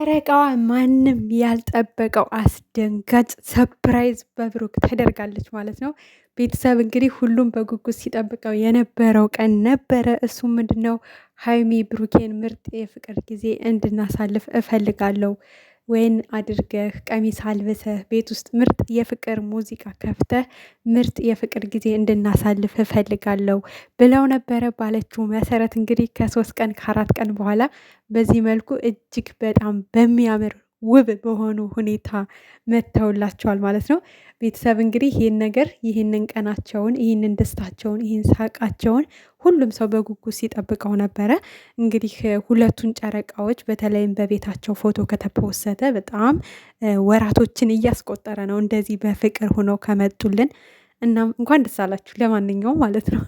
ጨረቃዋ ማንም ያልጠበቀው አስደንጋጭ ሰፕራይዝ በብሩክ ተደርጋለች ማለት ነው። ቤተሰብ እንግዲህ ሁሉም በጉጉት ሲጠብቀው የነበረው ቀን ነበረ። እሱም ምንድነው? ሀይሚ ብሩኬን ምርጥ የፍቅር ጊዜ እንድናሳልፍ እፈልጋለሁ፣ ወይን አድርገህ ቀሚስ አልብሰህ ቤት ውስጥ ምርጥ የፍቅር ሙዚቃ ከፍተህ ምርጥ የፍቅር ጊዜ እንድናሳልፍ እፈልጋለሁ ብለው ነበረ። ባለችው መሰረት እንግዲህ ከ3 ቀን ከ4 ቀን በኋላ በዚህ መልኩ እጅግ በጣም በሚያምር ውብ በሆኑ ሁኔታ መጥተውላቸዋል ማለት ነው። ቤተሰብ እንግዲህ ይህን ነገር ይህንን ቀናቸውን ይህንን ደስታቸውን ይህን ሳቃቸውን ሁሉም ሰው በጉጉት ሲጠብቀው ነበረ። እንግዲህ ሁለቱን ጨረቃዎች በተለይም በቤታቸው ፎቶ ከተፖሰተ በጣም ወራቶችን እያስቆጠረ ነው እንደዚህ በፍቅር ሆነው ከመጡልን። እናም እንኳን ደስ አላችሁ ለማንኛውም ማለት ነው።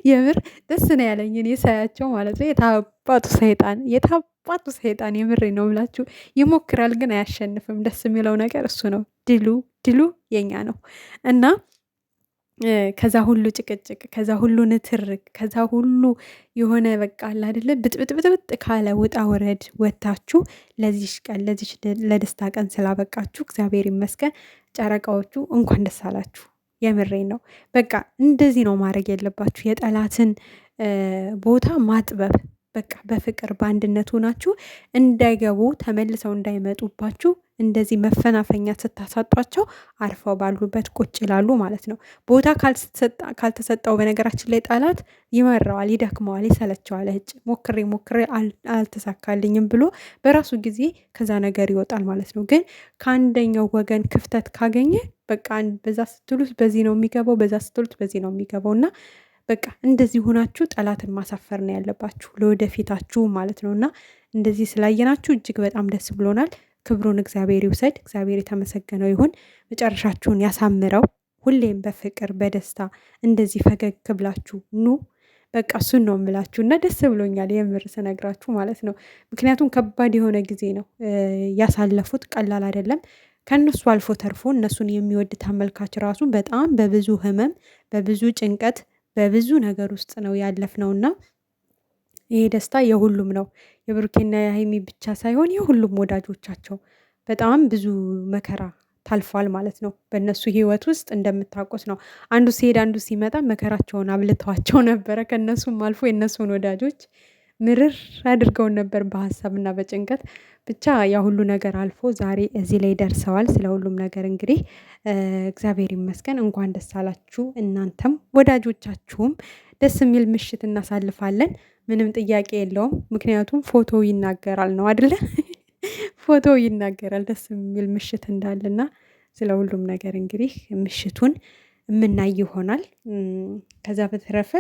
የምር ደስ ነው ያለኝ እኔ ሳያቸው ማለት ነው። የታባቱ ሰይጣን የምሬ ነው ብላችሁ ይሞክራል፣ ግን አያሸንፍም። ደስ የሚለው ነገር እሱ ነው። ድሉ የኛ ነው እና ከዛ ሁሉ ጭቅጭቅ፣ ከዛ ሁሉ ንትርክ፣ ከዛ ሁሉ የሆነ በቃ አለ አይደለ ብጥብጥብጥብጥ ካለ ውጣ ወረድ ወጥታችሁ ለዚሽ ቀን ለዚሽ ለደስታ ቀን ስላበቃችሁ እግዚአብሔር ይመስገን። ጨረቃዎቹ እንኳን ደስ አላችሁ። የምሬን ነው። በቃ እንደዚህ ነው ማድረግ የለባችሁ። የጠላትን ቦታ ማጥበብ፣ በቃ በፍቅር በአንድነት ሆናችሁ እንዳይገቡ ተመልሰው እንዳይመጡባችሁ እንደዚህ መፈናፈኛ ስታሳጧቸው አርፈው ባሉበት ቁጭ ይላሉ ማለት ነው። ቦታ ካልተሰጠው በነገራችን ላይ ጠላት ይመራዋል፣ ይደክመዋል፣ ይሰለቸዋል። ሞክሬ አልተሳካልኝም ብሎ በራሱ ጊዜ ከዛ ነገር ይወጣል ማለት ነው። ግን ከአንደኛው ወገን ክፍተት ካገኘ በቃ በዛ ስትሉት በዚህ ነው የሚገባው፣ በዛ ስትሉት በዚህ ነው የሚገባው እና በቃ እንደዚህ ሆናችሁ ጠላትን ማሳፈር ነው ያለባችሁ ለወደፊታችሁ ማለት ነው። እና እንደዚህ ስላየናችሁ እጅግ በጣም ደስ ብሎናል። ክብሩን እግዚአብሔር ይውሰድ። እግዚአብሔር የተመሰገነው ይሁን። መጨረሻችሁን ያሳምረው። ሁሌም በፍቅር በደስታ እንደዚህ ፈገግ ብላችሁ ኑ። በቃ እሱን ነው የምላችሁ እና ደስ ብሎኛል የምር ስነግራችሁ ማለት ነው። ምክንያቱም ከባድ የሆነ ጊዜ ነው ያሳለፉት፣ ቀላል አይደለም። ከእነሱ አልፎ ተርፎ እነሱን የሚወድ ተመልካች ራሱ በጣም በብዙ ህመም፣ በብዙ ጭንቀት፣ በብዙ ነገር ውስጥ ነው ያለፍነውና ይሄ ደስታ የሁሉም ነው። የብሩኬና የሀይሚ ብቻ ሳይሆን የሁሉም ወዳጆቻቸው በጣም ብዙ መከራ ታልፏል ማለት ነው። በእነሱ ህይወት ውስጥ እንደምታውቁት ነው። አንዱ ሲሄድ አንዱ ሲመጣ መከራቸውን አብልተዋቸው ነበረ። ከእነሱም አልፎ የእነሱን ወዳጆች ምርር አድርገውን ነበር በሀሳብና በጭንቀት። ብቻ ያ ሁሉ ነገር አልፎ ዛሬ እዚህ ላይ ደርሰዋል። ስለ ሁሉም ነገር እንግዲህ እግዚአብሔር ይመስገን። እንኳን ደስ አላችሁ እናንተም ወዳጆቻችሁም። ደስ የሚል ምሽት እናሳልፋለን። ምንም ጥያቄ የለውም። ምክንያቱም ፎቶ ይናገራል ነው አይደለ? ፎቶ ይናገራል ደስ የሚል ምሽት እንዳለና ስለ ሁሉም ነገር እንግዲህ ምሽቱን የምናይ ይሆናል። ከዛ በተረፈ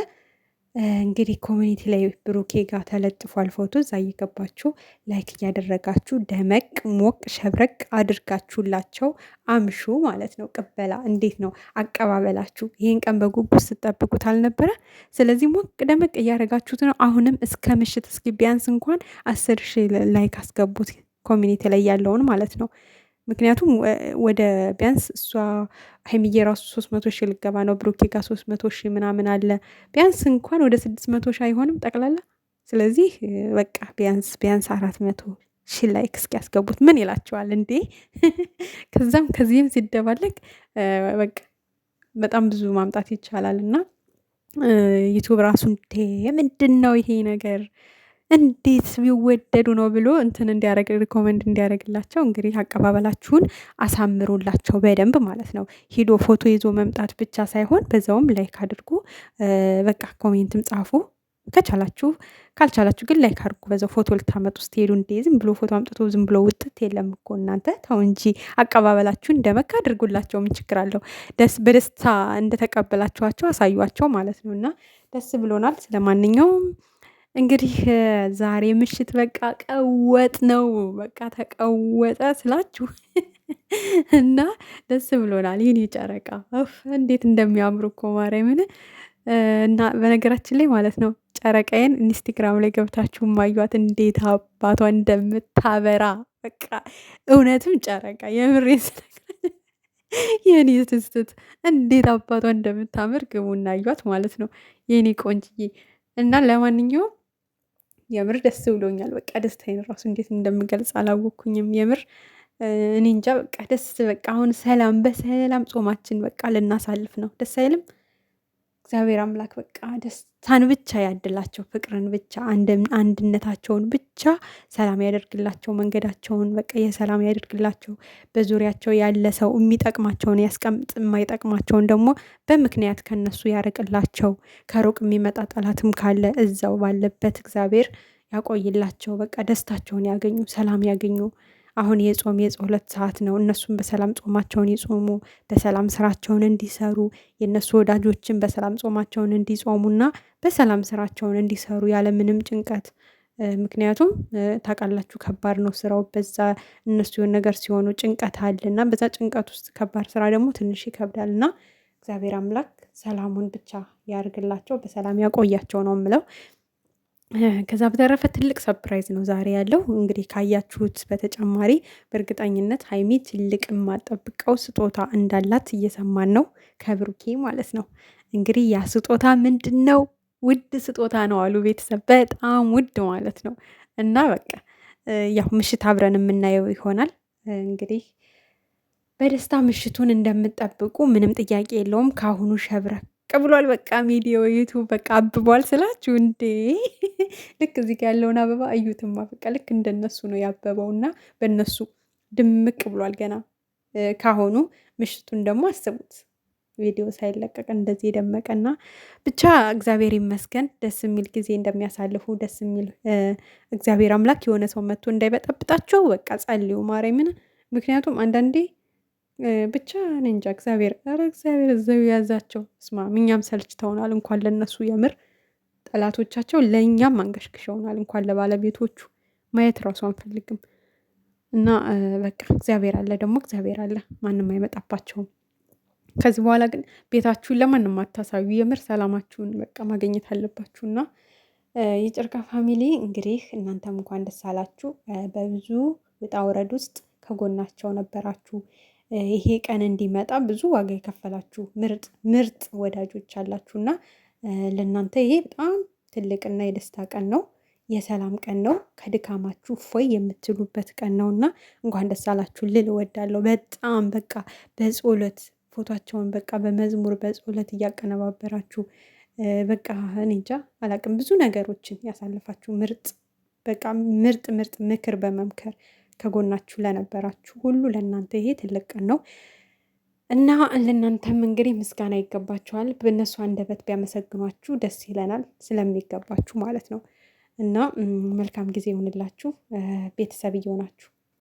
እንግዲህ ኮሚኒቲ ላይ ብሩኬ ጋር ተለጥፏል ፎቶ። እዛ እየገባችሁ ላይክ እያደረጋችሁ ደመቅ ሞቅ ሸብረቅ አድርጋችሁላቸው አምሹ ማለት ነው። ቅበላ እንዴት ነው አቀባበላችሁ? ይህን ቀን በጉጉት ስትጠብቁት አልነበረ? ስለዚህ ሞቅ ደመቅ እያደረጋችሁት ነው። አሁንም እስከ ምሽት እስኪ ቢያንስ እንኳን 10,000 ላይክ አስገቡት ኮሚኒቲ ላይ ያለውን ማለት ነው። ምክንያቱም ወደ ቢያንስ እሷ ሀይሚዬ ራሱ 300,000 ልገባ ነው። ብሩኬ ጋር 300,000 ምናምን አለ። ቢያንስ እንኳን ወደ 600,000 አይሆንም ጠቅላላ። ስለዚህ በቃ ቢያንስ 400,000 ላይክ እስኪ ያስገቡት። ምን ይላቸዋል እንዴ? ከዛም ከዚህም ሲደባለቅ በቃ በጣም ብዙ ማምጣት ይቻላል። እና ዩቱብ ራሱ እንዴ ምንድን ነው ይሄ ነገር እንዴት ቢወደዱ ነው ብሎ እንትን እንዲያደርግ ሪኮመንድ እንዲያደርግላቸው እንግዲህ አቀባበላችሁን አሳምሩላቸው በደንብ ማለት ነው። ሂዶ ፎቶ ይዞ መምጣት ብቻ ሳይሆን በዛውም ላይክ አድርጉ። በቃ ኮሜንትም ጻፉ ከቻላችሁ፣ ካልቻላችሁ ግን ላይክ አድርጉ። በዛው ፎቶ ልታመጡ ስትሄዱ እንዴ ዝም ብሎ ፎቶ አምጥቶ ዝም ብሎ ውጥት የለም እኮ እናንተ ተው እንጂ አቀባበላችሁን ደመቅ አድርጉላቸው። ምን ችግር አለው? በደስታ እንደተቀበላችኋቸው አሳዩቸው ማለት ነው። እና ደስ ብሎናል። ስለማንኛውም እንግዲህ ዛሬ ምሽት በቃ ቀወጥ ነው። በቃ ተቀወጠ ስላችሁ እና ደስ ብሎናል። ይህን ጨረቃ እንዴት እንደሚያምሩ እኮ ማርያምን። እና በነገራችን ላይ ማለት ነው ጨረቃዬን ኢንስታግራም ላይ ገብታችሁ ማዩት እንዴት አባቷ እንደምታበራ በቃ እውነትም ጨረቃ የምሬን ስነግራችሁ የኔ ስስት እንዴት አባቷ እንደምታምር ግቡና አዩት ማለት ነው የኔ ቆንጅዬ። እና ለማንኛውም የምር ደስ ብሎኛል። በቃ ደስታዬን ራሱ እንዴት እንደምገልጽ አላወቅኩኝም። የምር እኔ እንጃ በቃ ደስ በቃ አሁን ሰላም በሰላም ጾማችን በቃ ልናሳልፍ ነው። ደስ አይልም? እግዚአብሔር አምላክ በቃ ደስታን ብቻ ያድላቸው፣ ፍቅርን ብቻ አንድነታቸውን ብቻ ሰላም ያደርግላቸው፣ መንገዳቸውን በቃ የሰላም ያደርግላቸው። በዙሪያቸው ያለ ሰው የሚጠቅማቸውን ያስቀምጥ፣ የማይጠቅማቸውን ደግሞ በምክንያት ከነሱ ያርቅላቸው። ከሩቅ የሚመጣ ጠላትም ካለ እዛው ባለበት እግዚአብሔር ያቆይላቸው። በቃ ደስታቸውን ያገኙ፣ ሰላም ያገኙ። አሁን የጸሎት ሰዓት ነው። እነሱም በሰላም ጾማቸውን ይጾሙ፣ በሰላም ስራቸውን እንዲሰሩ፣ የእነሱ ወዳጆችን በሰላም ጾማቸውን እንዲጾሙና በሰላም ስራቸውን እንዲሰሩ ያለምንም ጭንቀት። ምክንያቱም ታውቃላችሁ ከባድ ነው ስራው። በዛ እነሱ የሆነ ነገር ሲሆኑ ጭንቀት አለ እና በዛ ጭንቀት ውስጥ ከባድ ስራ ደግሞ ትንሽ ይከብዳል እና እግዚአብሔር አምላክ ሰላሙን ብቻ ያርግላቸው፣ በሰላም ያቆያቸው ነው የምለው። ከዛ በተረፈ ትልቅ ሰፕራይዝ ነው ዛሬ ያለው። እንግዲህ ካያችሁት በተጨማሪ በእርግጠኝነት ሀይሚ ትልቅ የማጠብቀው ስጦታ እንዳላት እየሰማን ነው፣ ከብሩኬ ማለት ነው። እንግዲህ ያ ስጦታ ምንድን ነው? ውድ ስጦታ ነው አሉ ቤተሰብ፣ በጣም ውድ ማለት ነው። እና በቃ ያው ምሽት አብረን የምናየው ይሆናል። እንግዲህ በደስታ ምሽቱን እንደምጠብቁ ምንም ጥያቄ የለውም። ከአሁኑ ሸብረክ ብሏል። በቃ ሚዲዮ ዩቱብ በቃ አብቧል ስላችሁ እንዴ! ልክ እዚህ ጋር ያለውን አበባ እዩትማ። በቃ ልክ እንደነሱ ነው ያበበው እና በእነሱ ድምቅ ብሏል ገና ካሁኑ። ምሽቱን ደግሞ አስቡት ቪዲዮ ሳይለቀቅ እንደዚህ የደመቀና ብቻ እግዚአብሔር ይመስገን ደስ የሚል ጊዜ እንደሚያሳልፉ ደስ የሚል እግዚአብሔር አምላክ የሆነ ሰው መጥቶ እንዳይበጠብጣቸው በቃ ጸልዩ ማርያምን። ምክንያቱም አንዳንዴ ብቻ እኔ እንጃ እግዚአብሔር እዛው ያዛቸው። ስማ እኛም ሰልችተውናል፣ እንኳን ለነሱ የምር ጠላቶቻቸው ለእኛም አንገሽግሸውናል። እንኳን ለባለቤቶቹ ማየት ራሱ አንፈልግም። እና በቃ እግዚአብሔር አለ፣ ደግሞ እግዚአብሔር አለ፣ ማንም አይመጣባቸውም። ከዚህ በኋላ ግን ቤታችሁን ለማንም አታሳዩ። የምር ሰላማችሁን በቃ ማግኘት አለባችሁ። እና የጨረቃ ፋሚሊ እንግዲህ እናንተም እንኳን ደስ አላችሁ። በብዙ ውጣ ውረድ ውስጥ ከጎናቸው ነበራችሁ። ይሄ ቀን እንዲመጣ ብዙ ዋጋ የከፈላችሁ ምርጥ ምርጥ ወዳጆች አላችሁና ለእናንተ ይሄ በጣም ትልቅና የደስታ ቀን ነው። የሰላም ቀን ነው። ከድካማችሁ ፎይ የምትሉበት ቀን ነው እና እንኳን ደስ አላችሁ ልል እወዳለሁ። በጣም በቃ በጸሎት ፎቷቸውን በቃ በመዝሙር በጸሎት እያቀነባበራችሁ በቃ እኔ እንጃ አላቅም ብዙ ነገሮችን ያሳልፋችሁ ምርጥ በቃ ምርጥ ምርጥ ምክር በመምከር ከጎናችሁ ለነበራችሁ ሁሉ ለእናንተ ይሄ ትልቅ ቀን ነው እና ለእናንተም እንግዲህ ምስጋና ይገባችኋል። በእነሱ አንደበት ቢያመሰግኗችሁ ደስ ይለናል፣ ስለሚገባችሁ ማለት ነው። እና መልካም ጊዜ ይሁንላችሁ ቤተሰብ እየሆናችሁ